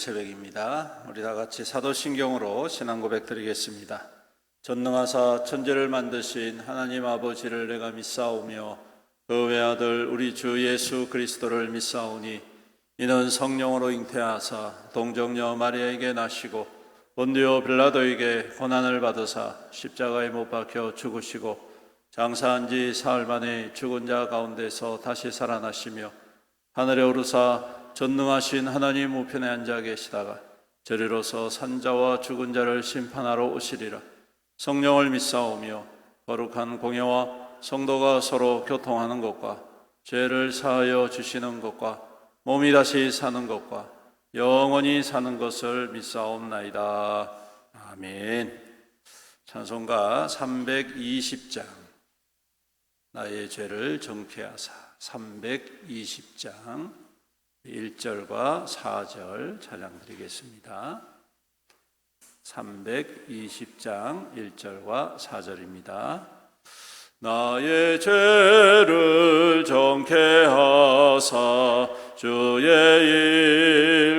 새벽입니다. 우리 다 같이 사도신경으로 신앙 고백 드리겠습니다. 전능하사 천지를 만드신 하나님 아버지를 내가 믿사오며 그 외아들 우리 주 예수 그리스도를 믿사오니 이는 성령으로 잉태하사 동정녀 마리아에게 나시고 본디오 빌라도에게 고난을 받으사 십자가에 못 박혀 죽으시고 장사한 지 사흘 만에 죽은 자 가운데서 다시 살아나시며 하늘에 오르사 전능하신 하나님 우편에 앉아 계시다가 저리로서 산자와 죽은 자를 심판하러 오시리라. 성령을 믿사오며 거룩한 공예와 성도가 서로 교통하는 것과 죄를 사하여 주시는 것과 몸이 다시 사는 것과 영원히 사는 것을 믿사옵나이다. 아멘. 찬송가 320장 나의 죄를 정케하사 320장 1절과 4절 찬양 드리겠습니다. 320장 1절과 4절입니다. 나의 죄를 정케하사 주의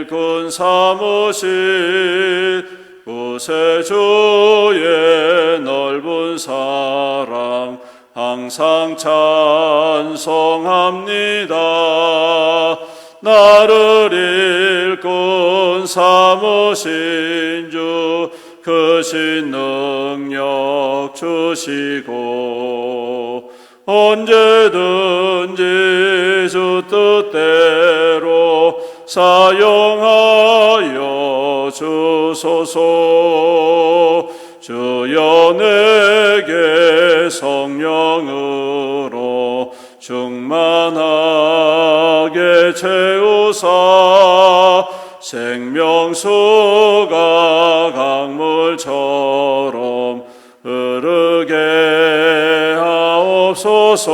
일꾼 삼으신 구세주의 넓은 사랑 항상 찬송합니다. 나를 일꾼 삼으신 주 크신 능력 주시고 언제든지 주 뜻대로 사용하여 주소서. 주여 내게 성령으로 충만하게 채우사 생명수가 강물처럼 흐르게 하옵소서.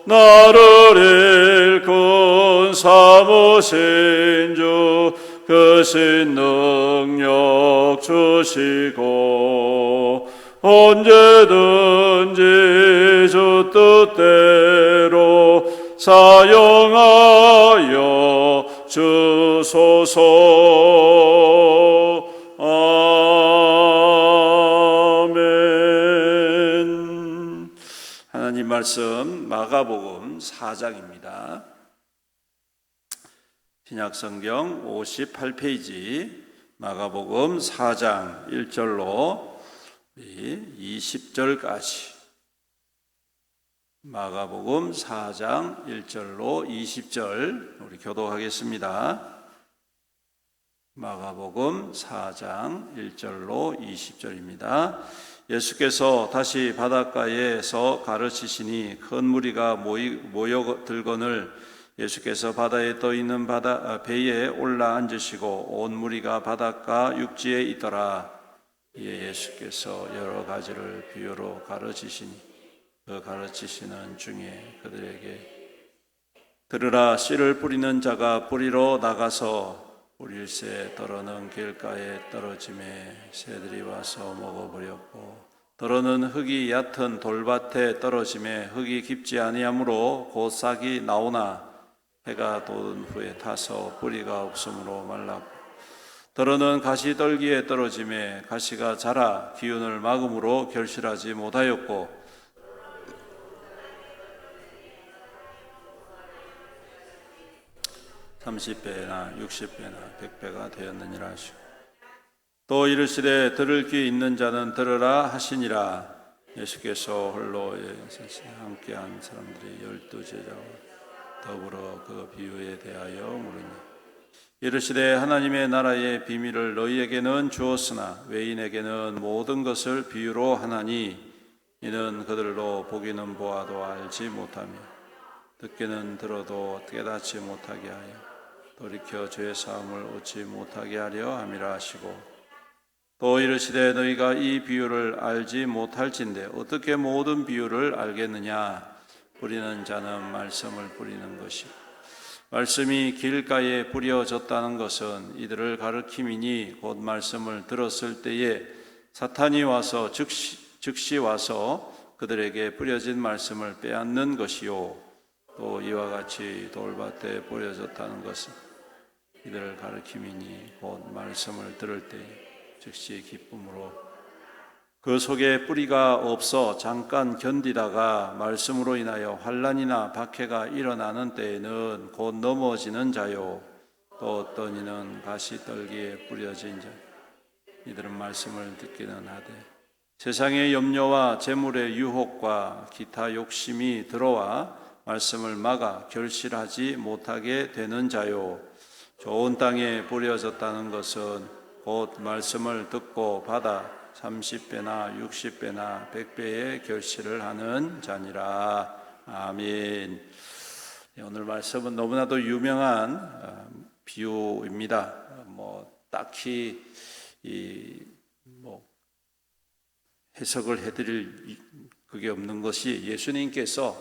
나를 일꾼 삼으신 주 크신 능력 주시고 언제든지 주 뜻대로 사용하여 주소서. 아멘. 하나님 말씀 마가복음 4장입니다. 신약성경 58페이지 마가복음 4장 1절로 20절까지 마가복음 4장 1절로 20절 우리 교독하겠습니다. 마가복음 4장 1절로 20절입니다. 예수께서 다시 바닷가에서 가르치시니 큰 무리가 모여들거늘 예수께서 바다에 떠 있는 배에 올라 앉으시고 온 무리가 바닷가 육지에 있더라. 이에 예수께서 여러 가지를 비유로 가르치시니 그 가르치시는 중에 그들에게 들으라. 씨를 뿌리는 자가 뿌리러 나가서 뿌릴새 떨어는 길가에 떨어짐에 새들이 와서 먹어버렸고 떨어는 흙이 얕은 돌밭에 떨어짐에 흙이 깊지 아니하므로 곧 싹이 나오나 해가 돋은 후에 타서 뿌리가 없으므로 말랐고 떨어는 가시떨기에 떨어짐에 가시가 자라 기운을 막음으로 결실하지 못하였고 30배나 60배나 100배가 되었느니라 하시고 또 이르시되 들을 귀 있는 자는 들으라 하시니라. 예수께서 홀로 함께한 사람들이 12제자와 더불어 그 비유에 대하여 물으니 이르시되 하나님의 나라의 비밀을 너희에게는 주었으나 외인에게는 모든 것을 비유로 하나니 이는 그들로 보기는 보아도 알지 못하며 듣기는 들어도 깨닫지 못하게 하여 돌이켜 죄 사함을 얻지 못하게 하려 함이라 하시고 또 이르시되 너희가 이 비유를 알지 못할진대 어떻게 모든 비유를 알겠느냐. 뿌리는 자는 말씀을 뿌리는 것이고 말씀이 길가에 뿌려졌다는 것은 이들을 가르킴이니 곧 말씀을 들었을 때에 사탄이 와서 즉시 와서 그들에게 뿌려진 말씀을 빼앗는 것이요 또 이와 같이 돌밭에 뿌려졌다는 것은 이들을 가르침이니 곧 말씀을 들을 때 즉시 기쁨으로 그 속에 뿌리가 없어 잠깐 견디다가 말씀으로 인하여 환난이나 박해가 일어나는 때에는 곧 넘어지는 자요 또 어떤 이는 가시떨기에 뿌려진 자 이들은 말씀을 듣기는 하되 세상의 염려와 재물의 유혹과 기타 욕심이 들어와 말씀을 막아 결실하지 못하게 되는 자요 좋은 땅에 뿌려졌다는 것은 곧 말씀을 듣고 받아 30배나 60배나 100배의 결실을 하는 자니라. 아멘. 오늘 말씀은 너무나도 유명한 비유입니다. 딱히 해석을 해드릴 그게 없는 것이 예수님께서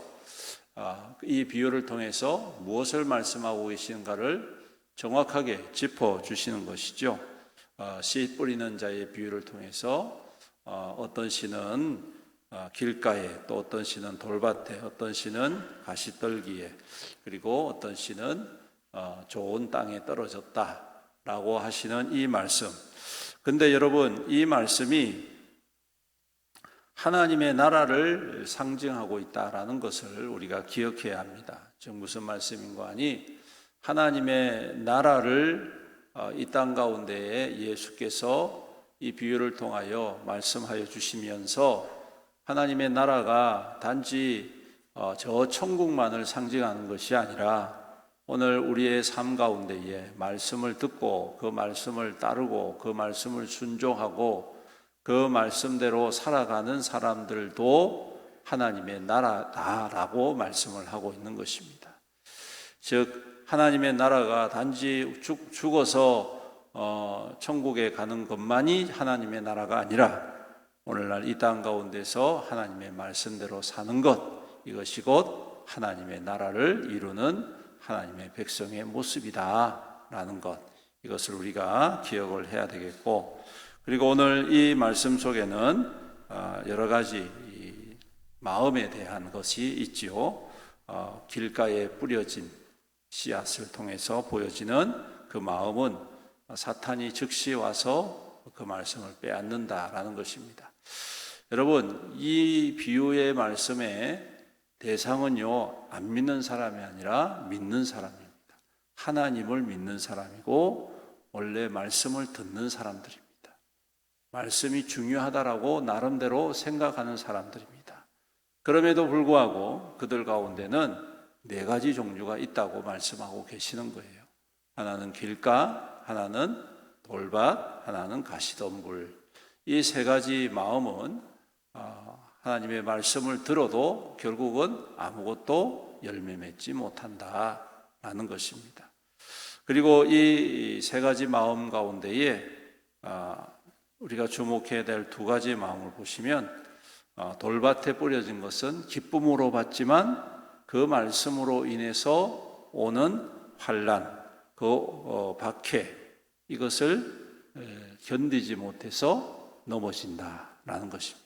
이 비유를 통해서 무엇을 말씀하고 계시는가를 정확하게 짚어주시는 것이죠. 씨 뿌리는 자의 비유를 통해서 어떤 씨는 길가에, 또 어떤 씨는 돌밭에, 어떤 씨는 가시떨기에, 그리고 어떤 씨는 좋은 땅에 떨어졌다라고 하시는 이 말씀. 근데 여러분, 이 말씀이 하나님의 나라를 상징하고 있다라는 것을 우리가 기억해야 합니다. 지금 무슨 말씀인가 하니 하나님의 나라를 이 땅 가운데에 예수께서 이 비유를 통하여 말씀하여 주시면서 하나님의 나라가 단지 저 천국만을 상징하는 것이 아니라 오늘 우리의 삶 가운데에 말씀을 듣고 그 말씀을 따르고 그 말씀을 순종하고 그 말씀대로 살아가는 사람들도 하나님의 나라다라고 말씀을 하고 있는 것입니다. 즉 하나님의 나라가 단지 죽어서 천국에 가는 것만이 하나님의 나라가 아니라 오늘날 이 땅 가운데서 하나님의 말씀대로 사는 것, 이것이 곧 하나님의 나라를 이루는 하나님의 백성의 모습이다라는 것, 이것을 우리가 기억을 해야 되겠고, 그리고 오늘 이 말씀 속에는 여러 가지 마음에 대한 것이 있지요. 길가에 뿌려진 씨앗을 통해서 보여지는 그 마음은 사탄이 즉시 와서 그 말씀을 빼앗는다라는 것입니다. 여러분, 이 비유의 말씀의 대상은요, 안 믿는 사람이 아니라 믿는 사람입니다. 하나님을 믿는 사람이고 원래 말씀을 듣는 사람들입니다. 말씀이 중요하다라고 나름대로 생각하는 사람들입니다. 그럼에도 불구하고 그들 가운데는 4가지 종류가 있다고 말씀하고 계시는 거예요. 하나는 길가, 하나는 돌밭, 하나는 가시덤불. 이 3가지 마음은 하나님의 말씀을 들어도 결국은 아무것도 열매 맺지 못한다라는 것입니다. 그리고 이 3가지 마음 가운데에 우리가 주목해야 될 2가지 마음을 보시면 돌밭에 뿌려진 것은 기쁨으로 받지만 그 말씀으로 인해서 오는 환난, 그 박해, 이것을 견디지 못해서 넘어진다라는 것입니다.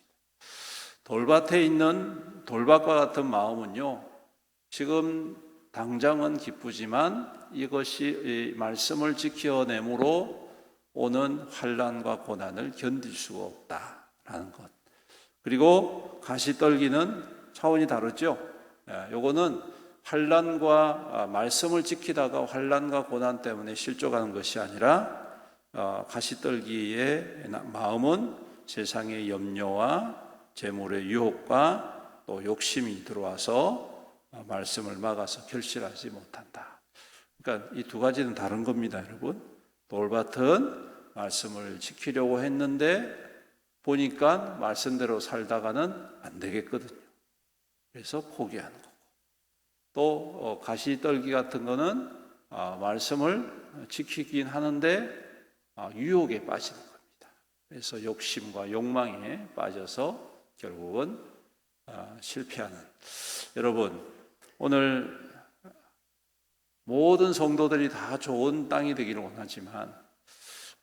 돌밭에 있는 돌밭과 같은 마음은요, 지금 당장은 기쁘지만 이것이 말씀을 지켜내므로 오는 환난과 고난을 견딜 수가 없다라는 것. 그리고 가시떨기는 차원이 다르죠. 요거는 환난과 말씀을 지키다가 환난과 고난 때문에 실족하는 것이 아니라 가시떨기의 마음은 세상의 염려와 재물의 유혹과 또 욕심이 들어와서 말씀을 막아서 결실하지 못한다. 그러니까 이 2가지는 다른 겁니다, 여러분. 돌밭은 말씀을 지키려고 했는데 보니까 말씀대로 살다가는 안 되겠거든요. 그래서 포기하는 거고. 또 가시떨기 같은 거는 말씀을 지키긴 하는데 유혹에 빠지는 겁니다. 그래서 욕심과 욕망에 빠져서 결국은 실패하는. 여러분, 오늘 모든 성도들이 다 좋은 땅이 되기를 원하지만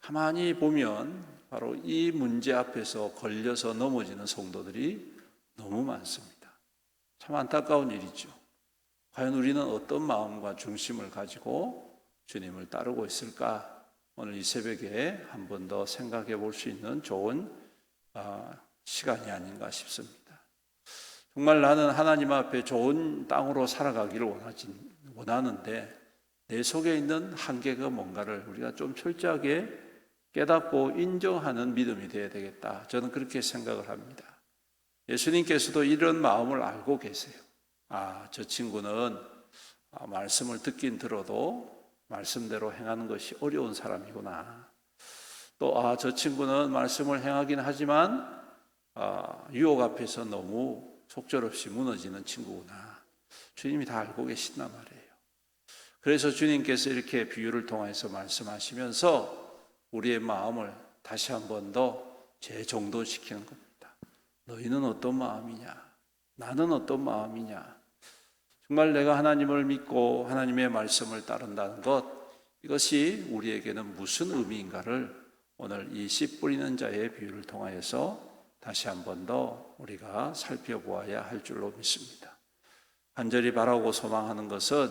가만히 보면 바로 이 문제 앞에서 걸려서 넘어지는 성도들이 너무 많습니다. 참 안타까운 일이죠. 과연 우리는 어떤 마음과 중심을 가지고 주님을 따르고 있을까? 오늘 이 새벽에 한 번 더 생각해 볼 수 있는 좋은 시간이 아닌가 싶습니다. 정말 나는 하나님 앞에 좋은 땅으로 살아가기를 원하는데 내 속에 있는 한계가 뭔가를 우리가 좀 철저하게 깨닫고 인정하는 믿음이 되어야 되겠다. 저는 그렇게 생각을 합니다. 예수님께서도 이런 마음을 알고 계세요. 저 친구는 말씀을 듣긴 들어도 말씀대로 행하는 것이 어려운 사람이구나. 또 저 친구는 말씀을 행하긴 하지만 유혹 앞에서 너무 속절없이 무너지는 친구구나. 주님이 다 알고 계신단 말이에요. 그래서 주님께서 이렇게 비유를 통해서 말씀하시면서 우리의 마음을 다시 한 번 더 재정돈시키는 겁니다. 너희는 어떤 마음이냐? 나는 어떤 마음이냐? 정말 내가 하나님을 믿고 하나님의 말씀을 따른다는 것, 이것이 우리에게는 무슨 의미인가를 오늘 이 씨 뿌리는 자의 비유를 통하여서 다시 한 번 더 우리가 살펴보아야 할 줄로 믿습니다. 간절히 바라고 소망하는 것은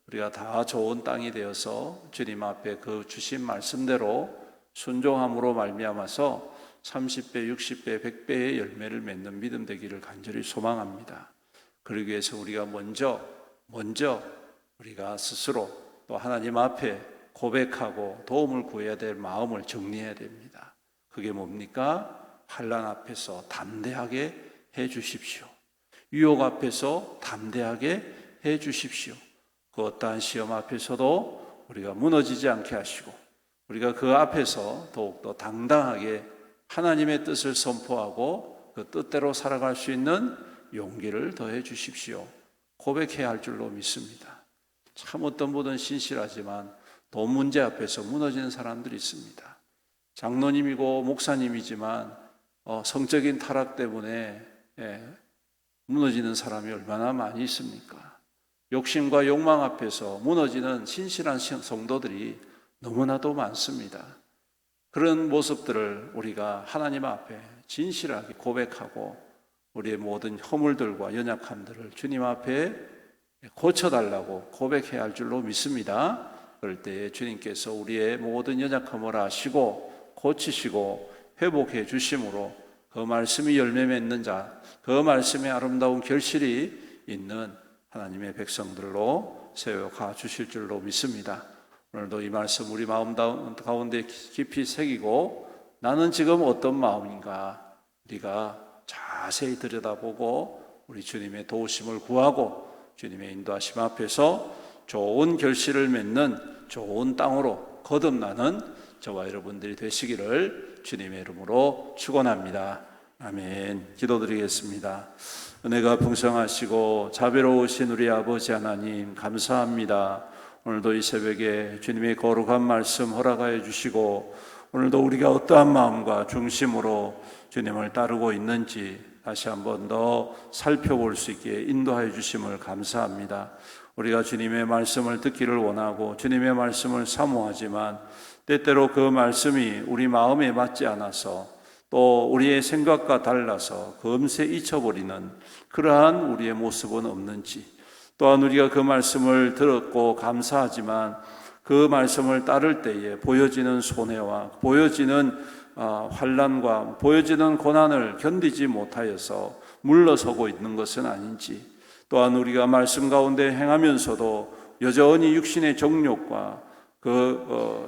우리가 다 좋은 땅이 되어서 주님 앞에 그 주신 말씀대로 순종함으로 말미암아서 30배, 60배, 100배의 열매를 맺는 믿음 되기를 간절히 소망합니다. 그러기 위해서 우리가 먼저 우리가 스스로 또 하나님 앞에 고백하고 도움을 구해야 될 마음을 정리해야 됩니다. 그게 뭡니까? 환난 앞에서 담대하게 해 주십시오. 유혹 앞에서 담대하게 해 주십시오. 그 어떠한 시험 앞에서도 우리가 무너지지 않게 하시고 우리가 그 앞에서 더욱더 당당하게 하나님의 뜻을 선포하고 그 뜻대로 살아갈 수 있는 용기를 더해 주십시오. 고백해야 할 줄로 믿습니다. 참 어떤 분은 신실하지만 돈 문제 앞에서 무너지는 사람들이 있습니다. 장로님이고 목사님이지만 성적인 타락 때문에 무너지는 사람이 얼마나 많이 있습니까? 욕심과 욕망 앞에서 무너지는 신실한 성도들이 너무나도 많습니다. 그런 모습들을 우리가 하나님 앞에 진실하게 고백하고 우리의 모든 허물들과 연약함들을 주님 앞에 고쳐달라고 고백해야 할 줄로 믿습니다. 그럴 때에 주님께서 우리의 모든 연약함을 아시고 고치시고 회복해 주심으로 그 말씀이 열매 맺는 자, 그 말씀의 아름다운 결실이 있는 하나님의 백성들로 세워가 주실 줄로 믿습니다. 오늘도 이 말씀 우리 마음 가운데 깊이 새기고 나는 지금 어떤 마음인가 우리가 자세히 들여다보고 우리 주님의 도우심을 구하고 주님의 인도하심 앞에서 좋은 결실을 맺는 좋은 땅으로 거듭나는 저와 여러분들이 되시기를 주님의 이름으로 축원합니다. 아멘. 기도드리겠습니다. 은혜가 풍성하시고 자비로우신 우리 아버지 하나님 감사합니다. 오늘도 이 새벽에 주님의 거룩한 말씀 허락하여 주시고 오늘도 우리가 어떠한 마음과 중심으로 주님을 따르고 있는지 다시 한 번 더 살펴볼 수 있게 인도하여 주심을 감사합니다. 우리가 주님의 말씀을 듣기를 원하고 주님의 말씀을 사모하지만 때때로 그 말씀이 우리 마음에 맞지 않아서 또 우리의 생각과 달라서 금세 잊혀버리는 그러한 우리의 모습은 없는지, 또한 우리가 그 말씀을 들었고 감사하지만 그 말씀을 따를 때에 보여지는 손해와 보여지는 환난과 보여지는 고난을 견디지 못하여서 물러서고 있는 것은 아닌지, 또한 우리가 말씀 가운데 행하면서도 여전히 육신의 정욕과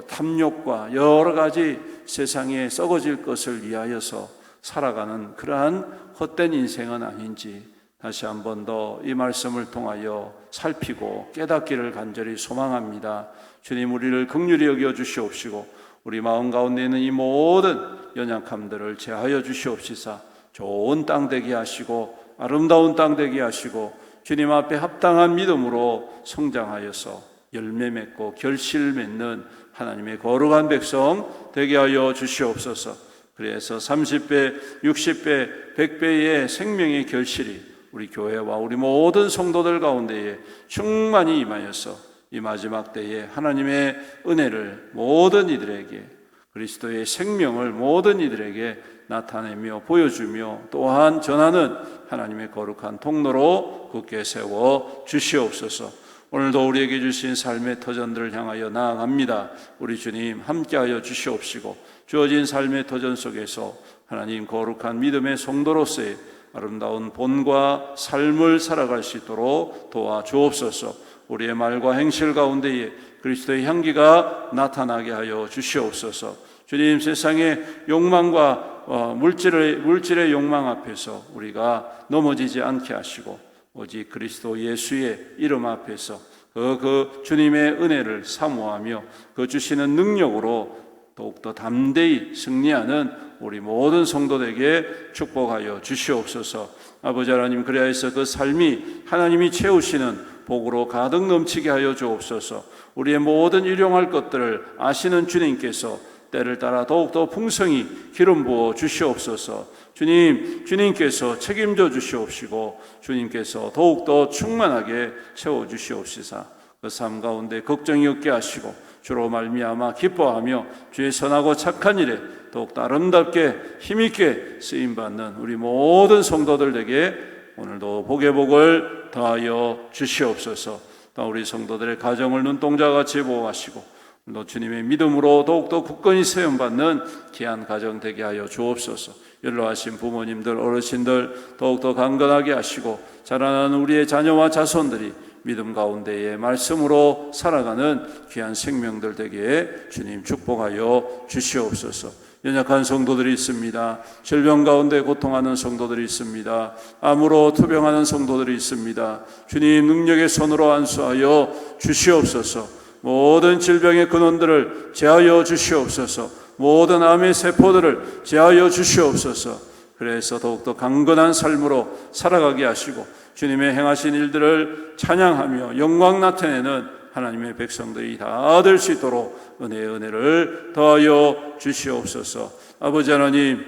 탐욕과 여러 가지 세상에 썩어질 것을 위하여서 살아가는 그러한 헛된 인생은 아닌지 다시 한 번 더 이 말씀을 통하여 살피고 깨닫기를 간절히 소망합니다. 주님, 우리를 긍휼히 여겨 주시옵시고 우리 마음 가운데 있는 이 모든 연약함들을 제하여 주시옵시사 좋은 땅 되게 하시고 아름다운 땅 되게 하시고 주님 앞에 합당한 믿음으로 성장하여서 열매 맺고 결실 맺는 하나님의 거룩한 백성 되게 하여 주시옵소서. 그래서 30배, 60배, 100배의 생명의 결실이 우리 교회와 우리 모든 성도들 가운데에 충만히 임하여서 이 마지막 때에 하나님의 은혜를 모든 이들에게, 그리스도의 생명을 모든 이들에게 나타내며 보여주며 또한 전하는 하나님의 거룩한 통로로 굳게 세워 주시옵소서. 오늘도 우리에게 주신 삶의 터전들을 향하여 나아갑니다. 우리 주님 함께하여 주시옵시고 주어진 삶의 터전 속에서 하나님 거룩한 믿음의 성도로서의 아름다운 본과 삶을 살아갈 수 있도록 도와주옵소서. 우리의 말과 행실 가운데에 그리스도의 향기가 나타나게 하여 주시옵소서. 주님, 세상의 욕망과 물질의 욕망 앞에서 우리가 넘어지지 않게 하시고 오직 그리스도 예수의 이름 앞에서 그 주님의 은혜를 사모하며 그 주시는 능력으로 더욱더 담대히 승리하는 우리 모든 성도들에게 축복하여 주시옵소서. 아버지 하나님, 그리하여서 그 삶이 하나님이 채우시는 복으로 가득 넘치게 하여 주옵소서. 우리의 모든 일용할 것들을 아시는 주님께서 때를 따라 더욱더 풍성히 기름 부어 주시옵소서. 주님께서 책임져 주시옵시고 주님께서 더욱더 충만하게 채워 주시옵시사 그 삶 가운데 걱정이 없게 하시고 주로 말미암아 기뻐하며 주의 선하고 착한 일에 더욱더 아름답게 힘있게 쓰임받는 우리 모든 성도들에게 오늘도 복의 복을 더하여 주시옵소서. 또 우리 성도들의 가정을 눈동자같이 보호하시고 또 주님의 믿음으로 더욱더 굳건히 세움받는 귀한 가정 되게 하여 주옵소서. 연로하신 부모님들, 어르신들 더욱더 강건하게 하시고 자라나는 우리의 자녀와 자손들이 믿음 가운데에 말씀으로 살아가는 귀한 생명들 되게 주님 축복하여 주시옵소서. 연약한 성도들이 있습니다. 질병 가운데 고통하는 성도들이 있습니다. 암으로 투병하는 성도들이 있습니다. 주님 능력의 손으로 안수하여 주시옵소서. 모든 질병의 근원들을 제하여 주시옵소서. 모든 암의 세포들을 제하여 주시옵소서. 그래서 더욱더 강건한 삶으로 살아가게 하시고 주님의 행하신 일들을 찬양하며 영광 나타내는 하나님의 백성들이 다 될 수 있도록 은혜를 더하여 주시옵소서. 아버지 하나님,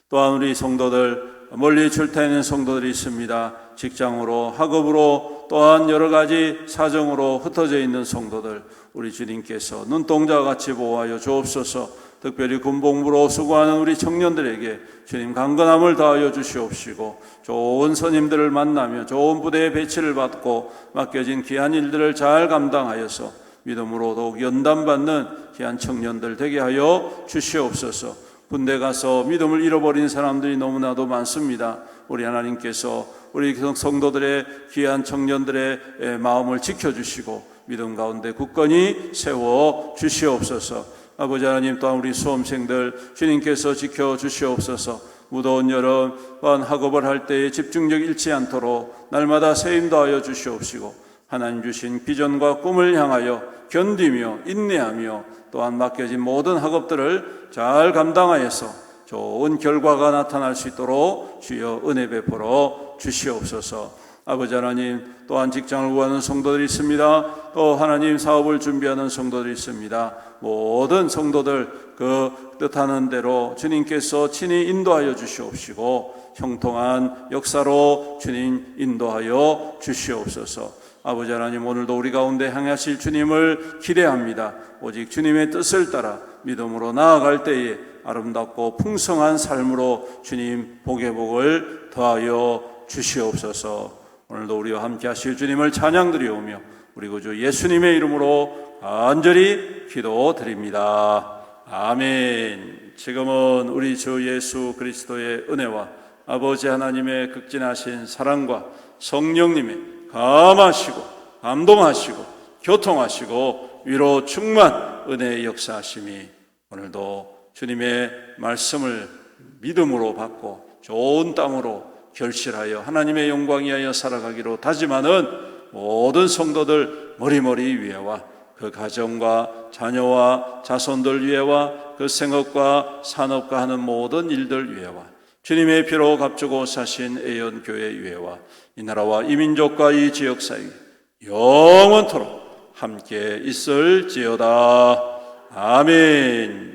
또한 우리 성도들 멀리 출타해 있는 성도들이 있습니다. 직장으로, 학업으로, 또한 여러 가지 사정으로 흩어져 있는 성도들, 우리 주님께서 눈동자와 같이 보호하여 주옵소서. 특별히 군복무로 수고하는 우리 청년들에게 주님 강건함을 다하여 주시옵시고 좋은 선임들을 만나며 좋은 부대에 배치를 받고 맡겨진 귀한 일들을 잘 감당하여서 믿음으로 더욱 연단받는 귀한 청년들 되게 하여 주시옵소서. 군대 가서 믿음을 잃어버린 사람들이 너무나도 많습니다. 우리 하나님께서 우리 성도들의 귀한 청년들의 마음을 지켜주시고 믿음 가운데 굳건히 세워 주시옵소서. 아버지 하나님, 또한 우리 수험생들 주님께서 지켜주시옵소서. 무더운 여름 또한 학업을 할 때에 집중력 잃지 않도록 날마다 세임도 하여 주시옵시고 하나님 주신 비전과 꿈을 향하여 견디며 인내하며 또한 맡겨진 모든 학업들을 잘 감당하여서 좋은 결과가 나타날 수 있도록 주여 은혜 베풀어 주시옵소서. 아버지 하나님, 또한 직장을 구하는 성도들이 있습니다. 또 하나님 사업을 준비하는 성도들이 있습니다. 모든 성도들 그 뜻하는 대로 주님께서 친히 인도하여 주시옵시고 형통한 역사로 주님 인도하여 주시옵소서. 아버지 하나님, 오늘도 우리 가운데 향하실 주님을 기대합니다. 오직 주님의 뜻을 따라 믿음으로 나아갈 때에 아름답고 풍성한 삶으로 주님 복의 복을 더하여 주시옵소서. 오늘도 우리와 함께 하실 주님을 찬양드리오며 우리 구주 예수님의 이름으로 간절히 기도드립니다. 아멘. 지금은 우리 주 예수 그리스도의 은혜와 아버지 하나님의 극진하신 사랑과 성령님의 감하시고 감동하시고 교통하시고 위로 충만 은혜의 역사하심이 오늘도 주님의 말씀을 믿음으로 받고 좋은 땅으로 결실하여 하나님의 영광 위하여 살아가기로 다짐하는 모든 성도들 머리머리 위에와 그 가정과 자녀와 자손들 위에와 그 생업과 산업과 하는 모든 일들 위에와 주님의 피로 값주고 사신 애연교회 위에와 이 나라와 이 민족과 이 지역 사이에 영원토록 함께 있을지어다. 아멘.